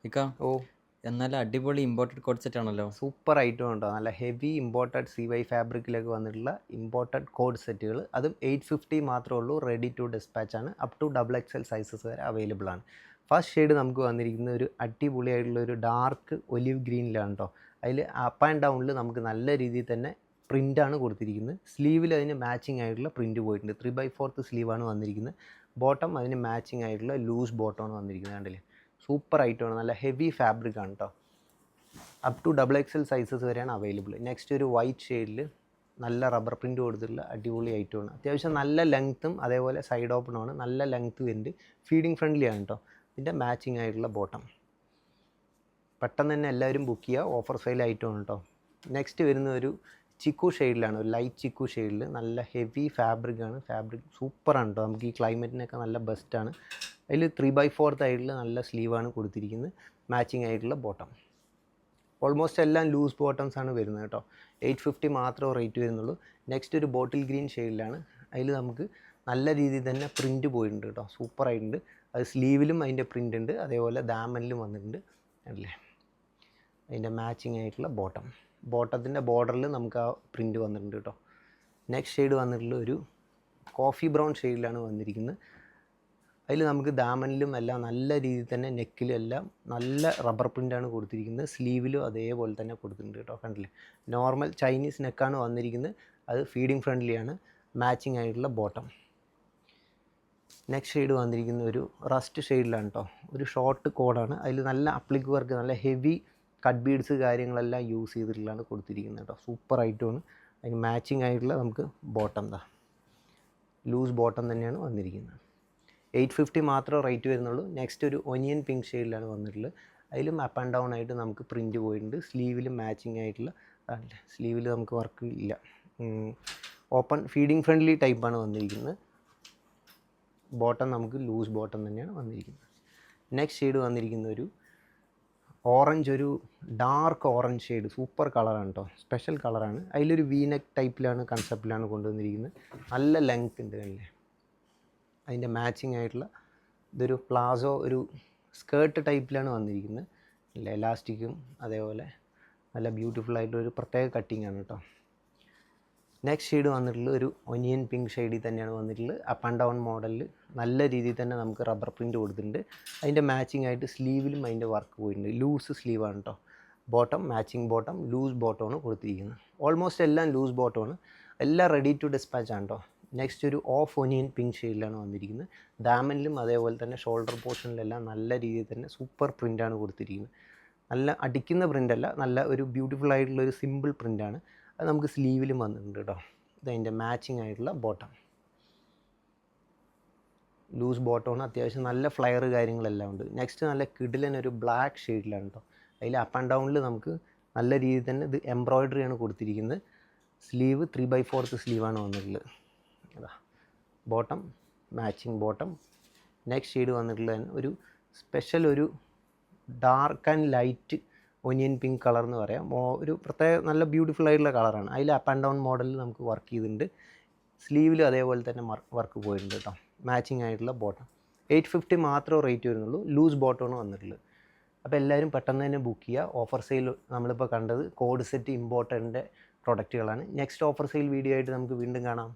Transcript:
ഇക്ക ഓ എന്നാൽ അടിപൊളി ഇമ്പോർട്ടഡ് കോഡ് സെറ്റ് ആണല്ലോ. സൂപ്പർ ഐറ്റം ഉണ്ടോ, നല്ല ഹെവി ഇമ്പോർട്ടഡ് CY ഫാബ്രിക്കിലേക്ക് വന്നിട്ടുള്ള ഇമ്പോർട്ടഡ് കോഡ് സെറ്റുകൾ. അതും 850 മാത്രമേ ഉള്ളൂ. റെഡി ടു ഡിസ്പാച്ച് ആണ്. അപ് ടു XXL സൈസസ് വരെ അവൈലബിൾ ആണ്. ഫസ്റ്റ് ഷെയ്ഡ് നമുക്ക് വന്നിരിക്കുന്ന ഒരു അടിപൊളിയായിട്ടുള്ള ഒരു ഡാർക്ക് ഒലിവ് ഗ്രീനിലാണ് കേട്ടോ. അതിൽ അപ്പ് ആൻഡ് ഡൗണിൽ നമുക്ക് നല്ല രീതിയിൽ തന്നെ പ്രിൻ്റാണ് കൊടുത്തിരിക്കുന്നത്. സ്ലീവിൽ അതിന് മാച്ചിങ് ആയിട്ടുള്ള പ്രിൻറ്റ് പോയിട്ടുണ്ട്. 3/4 സ്ലീവാണ് വന്നിരിക്കുന്നത്. ബോട്ടം അതിന് മാച്ചിങ് ആയിട്ടുള്ള ലൂസ് ബോട്ടമാണ് വന്നിരിക്കുന്നത്. കണ്ടില്ലേ, സൂപ്പർ ഐറ്റമാണ്. നല്ല ഹെവി ഫാബ്രിക് ആണ് കേട്ടോ. അപ് ടു XXL സൈസസ് വരെയാണ് അവൈലബിൾ. നെക്സ്റ്റ് ഒരു വൈറ്റ് ഷെയ്ഡിൽ നല്ല റബ്ബർ പ്രിൻറ്റ് കൊടുത്തിട്ടുള്ള അടിപൊളി ഐറ്റമാണ്. അത്യാവശ്യം നല്ല ലെങ്ത്തും അതേപോലെ സൈഡ് ഓപ്പണുമാണ്. നല്ല ലെങ്ത്ത് വരുന്നുണ്ട്. ഫീഡിങ് ഫ്രണ്ട്ലി ആണ് കേട്ടോ. ഇതിൻ്റെ മാച്ചിങ് ആയിട്ടുള്ള ബോട്ടം. പെട്ടെന്ന് തന്നെ എല്ലാവരും ബുക്ക് ചെയ്യുക. ഓഫർ സെയിൽ ഐറ്റമാണ് കേട്ടോ. നെക്സ്റ്റ് വരുന്ന ഒരു ചിക്കു ഷെയ്ഡിലാണ്, ഒരു ലൈറ്റ് ചിക്കു ഷെയ്ഡിൽ നല്ല ഹെവി ഫാബ്രിക്കാണ്. ഫാബ്രിക് സൂപ്പറാണ് കേട്ടോ. നമുക്ക് ഈ ക്ലൈമറ്റിനൊക്കെ നല്ല ബെസ്റ്റാണ്. അതിൽ 3/4 ആയിട്ടുള്ള നല്ല സ്ലീവാണ് കൊടുത്തിരിക്കുന്നത്. മാച്ചിങ് ആയിട്ടുള്ള ബോട്ടം. ഓൾമോസ്റ്റ് എല്ലാം ലൂസ് ബോട്ടംസ് ആണ് വരുന്നത് കേട്ടോ. 850 മാത്രമേ റേറ്റ് വരുന്നുള്ളൂ. നെക്സ്റ്റ് ഒരു ബോട്ടിൽ ഗ്രീൻ ഷെയ്ഡിലാണ്. അതിൽ നമുക്ക് നല്ല രീതിയിൽ തന്നെ പ്രിൻറ്റ് പോയിട്ടുണ്ട് കേട്ടോ. സൂപ്പറായിട്ടുണ്ട്. അത് സ്ലീവിലും അതിൻ്റെ പ്രിൻ്റ് ഉണ്ട്, അതേപോലെ ദാമനിലും വന്നിട്ടുണ്ട് അല്ലേ. അതിൻ്റെ മാച്ചിങ് ആയിട്ടുള്ള ബോട്ടം. ബോട്ടത്തിൻ്റെ ബോർഡറിൽ നമുക്ക് ആ പ്രിൻറ്റ് വന്നിട്ടുണ്ട് കേട്ടോ. നെക്സ്റ്റ് ഷെയ്ഡ് വന്നിട്ടുള്ള ഒരു കോഫി ബ്രൗൺ ഷെയ്ഡിലാണ് വന്നിരിക്കുന്നത്. അതിൽ നമുക്ക് ദാമനിലും എല്ലാം നല്ല രീതിയിൽ തന്നെ നെക്കിലും എല്ലാം നല്ല റബ്ബർ പ്രിൻ്റാണ് കൊടുത്തിരിക്കുന്നത്. സ്ലീവിലും അതേപോലെ തന്നെ കൊടുത്തിട്ടുണ്ട് കേട്ടോ. കണ്ടില്ലേ, നോർമൽ ചൈനീസ് നെക്കാണ് വന്നിരിക്കുന്നത്. അത് ഫീഡിങ് ഫ്രണ്ട്ലിയാണ്. മാച്ചിങ് ആയിട്ടുള്ള ബോട്ടം. നെക്സ്റ്റ് ഷെയ്ഡ് വന്നിരിക്കുന്ന ഒരു റസ്റ്റ് ഷെയ്ഡിലാണ് കേട്ടോ. ഒരു ഷോർട്ട് കോഡാണ്. അതിൽ നല്ല അപ്ലിക് വർക്ക്, നല്ല ഹെവി കട്ട് ബീഡ്സ് കാര്യങ്ങളെല്ലാം യൂസ് ചെയ്തിട്ടുള്ളതാണ് കൊടുത്തിരിക്കുന്നത് കേട്ടോ. സൂപ്പർ ഐറ്റമാണ്. അതിന് മാച്ചിങ് ആയിട്ടുള്ള നമുക്ക് ബോട്ടം ലൂസ് ബോട്ടം തന്നെയാണ് വന്നിരിക്കുന്നത്. 850 മാത്രമേ റേറ്റ് വരുന്നുള്ളൂ. നെക്സ്റ്റ് ഒരു ഒനിയൻ പിങ്ക് ഷെയ്ഡിലാണ് വന്നിട്ടുള്ളത്. അതിലും അപ്പ് ആൻഡ് ഡൗൺ ആയിട്ട് നമുക്ക് പ്രിൻറ്റ് പോയിട്ടുണ്ട്. സ്ലീവിലും മാച്ചിങ് ആയിട്ടുള്ള സ്ലീവിൽ നമുക്ക് വർക്ക് ഇല്ല. ഓപ്പൺ ഫീഡിങ് ഫ്രണ്ട്ലി ടൈപ്പാണ് വന്നിരിക്കുന്നത്. ബോട്ടം നമുക്ക് ലൂസ് ബോട്ടം തന്നെയാണ് വന്നിരിക്കുന്നത്. നെക്സ്റ്റ് ഷെയ്ഡ് വന്നിരിക്കുന്ന ഒരു ഓറഞ്ച്, ഒരു ഡാർക്ക് ഓറഞ്ച് ഷെയ്ഡ്. സൂപ്പർ കളറാണ് കേട്ടോ. സ്പെഷ്യൽ കളറാണ്. അതിലൊരു വീനെക്ക് ടൈപ്പിലാണ്, കൺസെപ്റ്റിലാണ് കൊണ്ടുവന്നിരിക്കുന്നത്. നല്ല ലെങ്ത് ഉണ്ട് അല്ലേ. അതിൻ്റെ മാച്ചിങ് ആയിട്ടുള്ള ഇതൊരു പ്ലാസോ, ഒരു സ്കേർട്ട് ടൈപ്പിലാണ് വന്നിരിക്കുന്നത്. അല്ല, എലാസ്റ്റിക്കും അതേപോലെ നല്ല ബ്യൂട്ടിഫുൾ ആയിട്ടൊരു പ്രത്യേക കട്ടിങ് ആണ് കേട്ടോ. നെക്സ്റ്റ് ഷെയ്ഡ് വന്നിട്ടുള്ള ഒരു ഒനിയൻ പിങ്ക് ഷെയ്ഡിൽ തന്നെയാണ് വന്നിട്ടുള്ളത്. അപ്പ് ആൻഡ് ഡൗൺ മോഡലിൽ നല്ല രീതിയിൽ തന്നെ നമുക്ക് റബ്ബർ പ്രിൻറ്റ് കൊടുത്തിട്ടുണ്ട്. അതിൻ്റെ മാച്ചിങ് ആയിട്ട് സ്ലീവിലും അതിൻ്റെ വർക്ക് പോയിട്ടുണ്ട്. ലൂസ് സ്ലീവാണ് കേട്ടോ. ബോട്ടം മാച്ചിങ് ബോട്ടം, ലൂസ് ബോട്ടമാണ് കൊടുത്തിരിക്കുന്നത്. ഓൾമോസ്റ്റ് എല്ലാം ലൂസ് ബോട്ടമാണ്. എല്ലാം റെഡി ടു ഡിസ്പാച്ച് ആണ് കേട്ടോ. നെക്സ്റ്റ് ഒരു ഓഫ് ഒനിയൻ പിങ്ക് ഷെയ്ഡിലാണ് വന്നിരിക്കുന്നത്. ദാമനിലും അതേപോലെ തന്നെ ഷോൾഡർ പോർഷനിലെല്ലാം നല്ല രീതിയിൽ തന്നെ സൂപ്പർ പ്രിൻ്റാണ് കൊടുത്തിരിക്കുന്നത്. നല്ല അടിക്കുന്ന പ്രിൻ്റല്ല, നല്ല ഒരു ബ്യൂട്ടിഫുൾ ആയിട്ടുള്ള ഒരു സിമ്പിൾ പ്രിൻ്റാണ്. അത് നമുക്ക് സ്ലീവിലും വന്നിട്ടുണ്ട് കേട്ടോ. ഇതതിൻ്റെ മാച്ചിങ് ആയിട്ടുള്ള ബോട്ടം. ലൂസ് ബോട്ടമാണ്. അത്യാവശ്യം നല്ല ഫ്ലയർ കാര്യങ്ങളെല്ലാം ഉണ്ട്. നെക്സ്റ്റ് നല്ല കിടിലൻ ഒരു ബ്ലാക്ക് ഷെയ്ഡിലാണ് കേട്ടോ. അതിൽ അപ്പ് ആൻഡ് ഡൗണിൽ നമുക്ക് നല്ല രീതിയിൽ തന്നെ ഇത് എംബ്രോയ്ഡറിയാണ് കൊടുത്തിരിക്കുന്നത്. സ്ലീവ് 3/4 സ്ലീവാണ് വന്നിട്ടുള്ളത്. അതാ bottom, matching bottom. Next shade വന്നിട്ടുള്ള ഒരു സ്പെഷ്യൽ ഒരു dark and light onion pink colour എന്ന് പറയാം. ഒരു പ്രത്യേക നല്ല ബ്യൂട്ടിഫുൾ ആയിട്ടുള്ള കളറാണ്. അതിൽ അപ്പ് ആൻഡ് ഡൗൺ മോഡലിൽ നമുക്ക് വർക്ക് ചെയ്തിട്ടുണ്ട്. സ്ലീവിലും അതേപോലെ തന്നെ വർക്ക് പോയിട്ടുണ്ട് കേട്ടോ. മാച്ചിങ് ആയിട്ടുള്ള ബോട്ടം. 850 മാത്രമേ റേറ്റ് വരുന്നുള്ളൂ. ലൂസ് ബോട്ടമാണ് വന്നിട്ടുള്ളത്. അപ്പോൾ എല്ലാവരും പെട്ടെന്ന് തന്നെ ബുക്ക് ചെയ്യുക. ഓഫർ സെയിൽ നമ്മളിപ്പോൾ കണ്ടത് കോഡ് സെറ്റ് ഇമ്പോർട്ടൻ്റെ പ്രൊഡക്റ്റുകളാണ്. നെക്സ്റ്റ് ഓഫർ സെയിൽ വീഡിയോ ആയിട്ട് നമുക്ക് വീണ്ടും കാണാം.